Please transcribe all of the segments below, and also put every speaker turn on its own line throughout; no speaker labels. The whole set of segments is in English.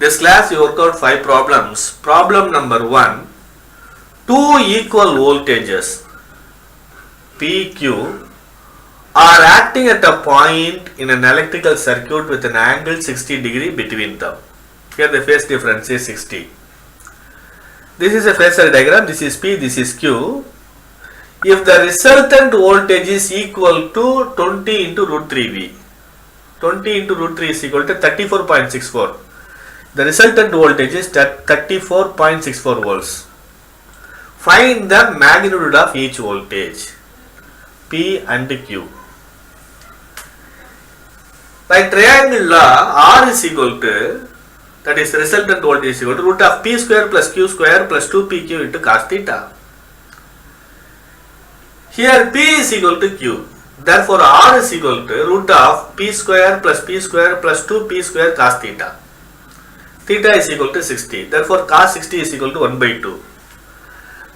This class you work out 5 problems. Problem number 1. Two equal voltages PQ are acting at a point in an electrical circuit with an angle 60 degree between them. Here the phase difference is 60. This is a phasor diagram. This is P, this is Q. If the resultant voltage is equal to 20 into root 3V, 20 into root 3 is equal to 34.64. The resultant voltage is 34.64 volts. Find the magnitude of each voltage P and Q. By triangle law, R is equal to, that is resultant voltage is equal to root of P square plus Q square plus 2PQ into cos theta. Here P is equal to Q. Therefore R is equal to root of P square plus 2P square cos theta. Theta is equal to 60. Therefore cos 60 is equal to 1 by 2.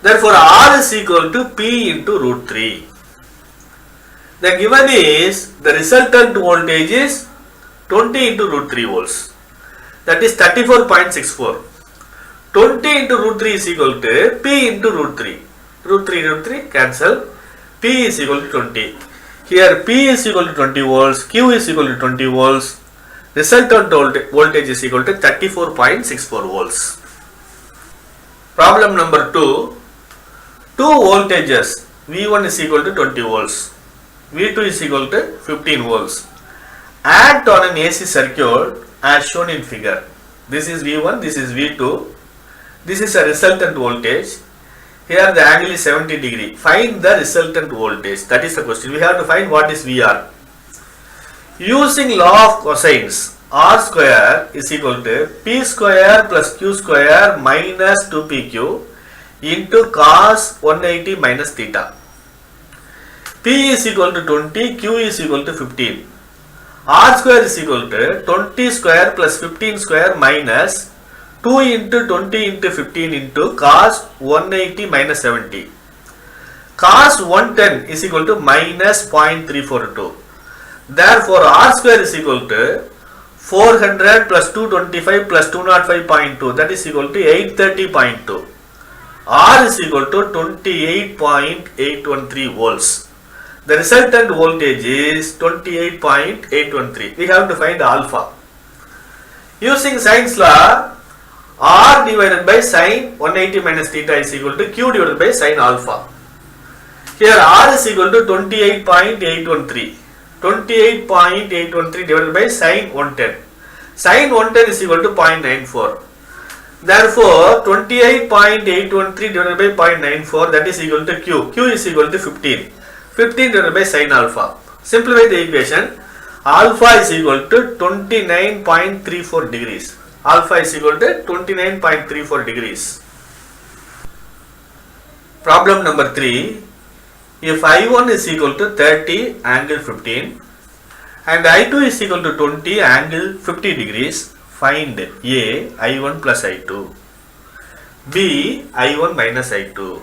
Therefore R is equal to P into root 3. The given is the resultant voltage is 20 into root 3 volts. That is 34.64. 20 into root 3 is equal to P into root 3. Root 3 cancel. P is equal to 20. Here P is equal to 20 volts. Q is equal to 20 volts. Resultant voltage is equal to 34.64 volts. Problem number 2. Two voltages V1 is equal to 20 volts. V2 is equal to 15 volts. Act on an AC circuit as shown in figure. This is V1, this is V2. This is a resultant voltage. Here the angle is 70 degree. Find the resultant voltage. That is the question. We have to find what is VR. Using law of cosines, R square is equal to P square plus Q square minus 2PQ into cos 180 minus theta. P is equal to 20, Q is equal to 15. R square is equal to 20 square plus 15 square minus 2 into 20 into 15 into cos 180 minus 70. Cos 110 is equal to minus 0.342. Therefore R square is equal to 400 plus 225 plus 205.2, that is equal to 830.2. R is equal to 28.813 volts. The resultant voltage is 28.813. We have to find alpha. Using sines law, R divided by sin 180 minus theta is equal to Q divided by sin alpha. Here R is equal to 28.813. 28.813 divided by sin 110. Sin 110 is equal to 0.94. Therefore, 28.813 divided by 0.94, that is equal to Q. Q is equal to 15. 15 divided by sin alpha. Simplify the equation. Alpha is equal to 29.34 degrees. Alpha is equal to 29.34 degrees. Problem number 3. If I1 is equal to 30 angle 15 and I2 is equal to 20 angle 50 degrees, find A I1 plus I2, B I1 minus I2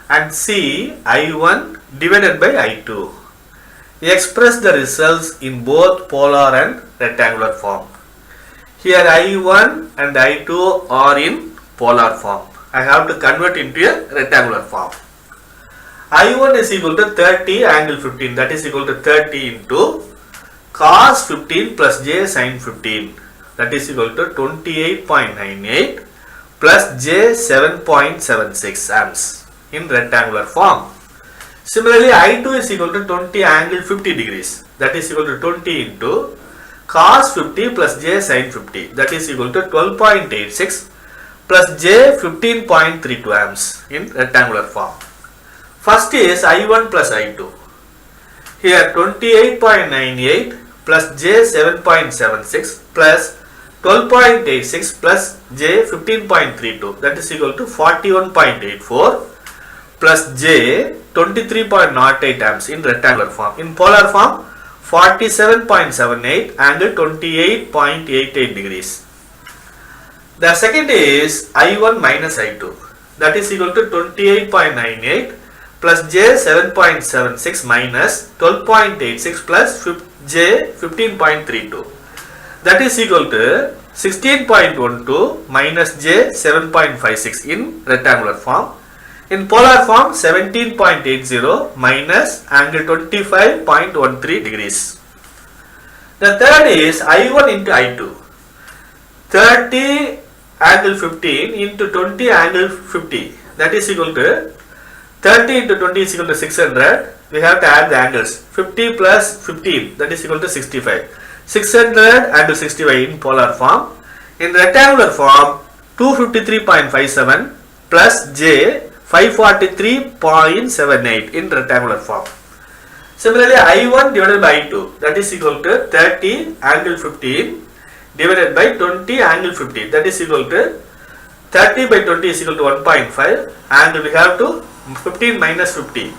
and C I1 divided by I2. Express the results in both polar and rectangular form. Here I1 and I2 are in polar form. I have to convert into a rectangular form. I1 is equal to 30 angle 15, that is equal to 30 into cos 15 plus j sin 15, that is equal to 28.98 plus j 7.76 amps in rectangular form. Similarly, I2 is equal to 20 angle 50 degrees, that is equal to 20 into cos 50 plus j sin 50, that is equal to 12.86 plus j 15.32 amps in rectangular form. First is I1 plus I2. Here 28.98 plus j 7.76 plus 12.86 plus j 15.32, that is equal to 41.84 plus j 23.08 amps in rectangular form. In polar form 47.78 angle 28.88 degrees. The second is I1 minus I2, that is equal to 28.98 plus j 7.76 minus 12.86 plus j 15.32, that is equal to 16.12 minus j 7.56 in rectangular form. In polar form 17.80 minus angle 25.13 degrees. The third is I1 into I2. 30 angle 15 into 20 angle 50, that is equal to 30 into 20 is equal to 600. We have to add the angles. 50 plus 15, that is equal to 65. 600 angle 65 in polar form. In rectangular form 253.57 plus j 543.78 in rectangular form. Similarly, I1 divided by I2, that is equal to 30 angle 15 divided by 20 angle 50, that is equal to 30 by 20 is equal to 1.5, and we have to 15 minus 50,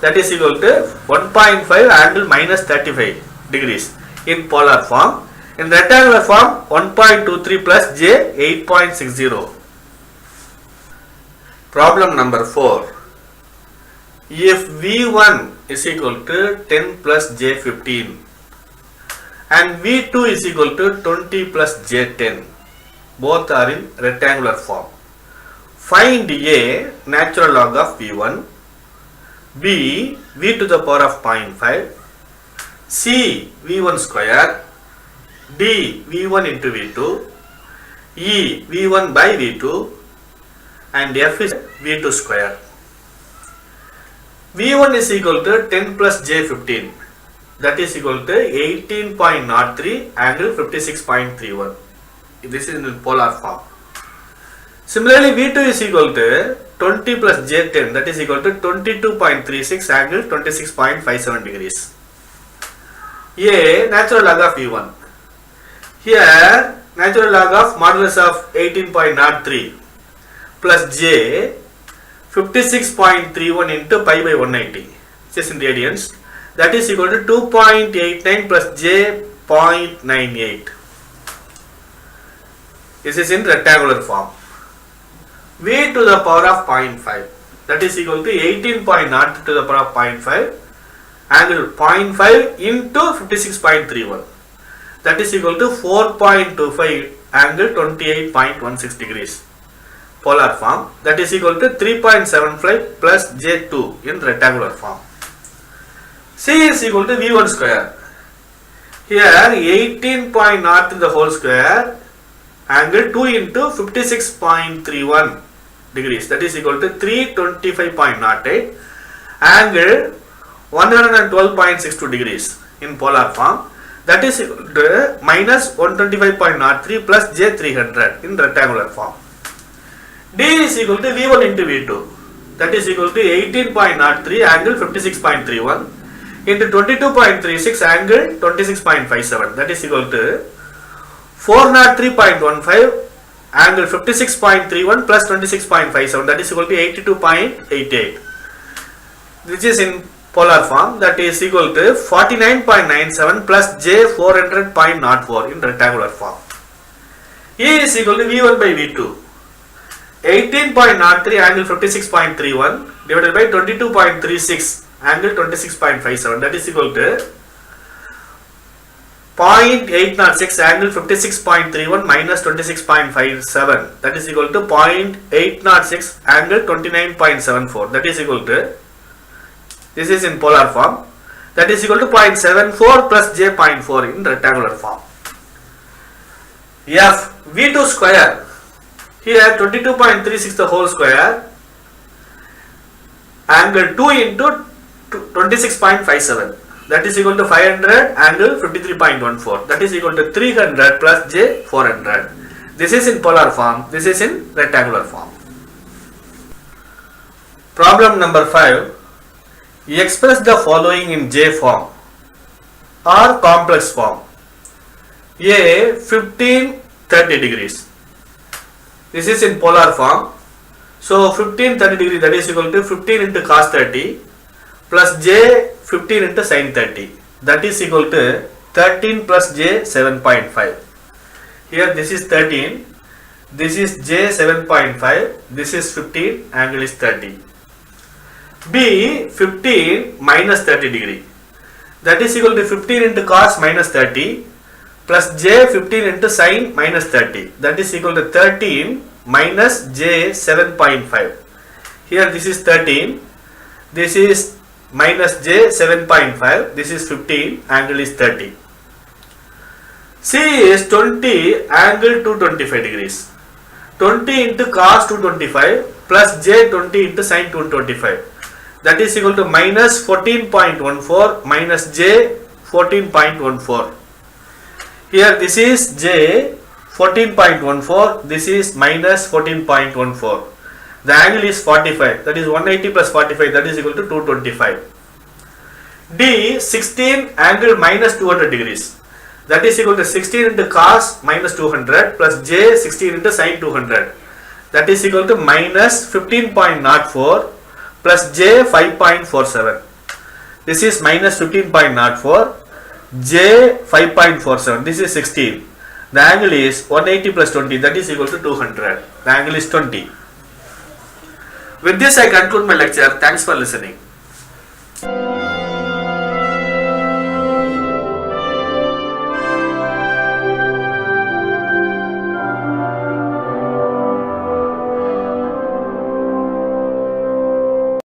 that is equal to 1.5 angle minus 35 degrees in polar form. In rectangular form 1.23 plus j 8.60. Problem number 4. If V1 is equal to 10 plus j 15 and V2 is equal to 20 plus j 10, both are in rectangular form. Find A, natural log of V1, B, V to the power of 0.5, C, V1 square, D, V1 into V2, E, V1 by V2, and F is V2 square. V1 is equal to 10 plus j 15, that is equal to 18.03 angle 56.31. This is in polar form. Similarly, V2 is equal to 20 plus j 10, that is equal to 22.36 angle 26.57 degrees. A, natural log of V1. Here, natural log of modulus of 18.03 plus j 56.31 into pi by 190, which is in radians, that is equal to 2.89 plus j 0.98. This is in rectangular form. V to the power of 0.5, that is equal to 18.0 to the power of 0.5 angle 0.5 into 56.31, that is equal to 4.25 angle 28.16 degrees. Polar form, that is equal to 3.75 plus j2 in rectangular form. C is equal to V1 square. Here 18.0 to the whole square angle 2 into 56.31 degrees, that is equal to 325.08 angle 112.62 degrees in polar form, that is equal to minus 125.03 plus j 300 in rectangular form. D is equal to V1 into V2, that is equal to 18.03 angle 56.31 into 22.36 angle 26.57, that is equal to 403.15 angle 56.31 plus 26.57, that is equal to 82.88. Which is in polar form, that is equal to 49.97 plus j 400.04 in rectangular form. E is equal to V1 by V2. 18.03 angle 56.31 divided by 22.36 angle 26.57, that is equal to 0.806 angle 56.31 minus 26.57, that is equal to 0.806 angle 29.74, that is equal to, this is in polar form, that is equal to 0.74 plus j 0.4 in rectangular form. F, V2 square. Here 22.36 the whole square angle 2 into 26.57, that is equal to 500 angle 53.14, that is equal to 300 plus j 400. This is in polar form, this is in rectangular form. Problem number 5. Express the following in j form or complex form. A 15 30 degrees. This is in polar form. So 15 30 degree, that is equal to 15 into cos 30 plus j 15 into sin 30, that is equal to 13 plus j 7.5. Here this is 13, this is j 7.5, this is 15, angle is 30. B 15 minus 30 degree, that is equal to 15 into cos minus 30 plus j 15 into sine minus 30, that is equal to 13 minus j 7.5. Here this is 13, this is minus j 7.5, this is 15, angle is 30. C is 20 angle 225 degrees. 20 into cos 225 plus j 20 into sin 225, that is equal to minus 14.14 minus j 14.14. Here this is j 14.14, this is minus 14.14. The angle is 45, that is 180 plus 45, that is equal to 225. D 16 angle minus 200 degrees, that is equal to 16 into cos minus 200 plus j 16 into sin 200, that is equal to minus 15.04 plus j 5.47. This is minus 15.04, j 5.47, this is 16. The angle is 180 plus 20, that is equal to 200. The angle is 20. With this I conclude my lecture. Thanks for listening.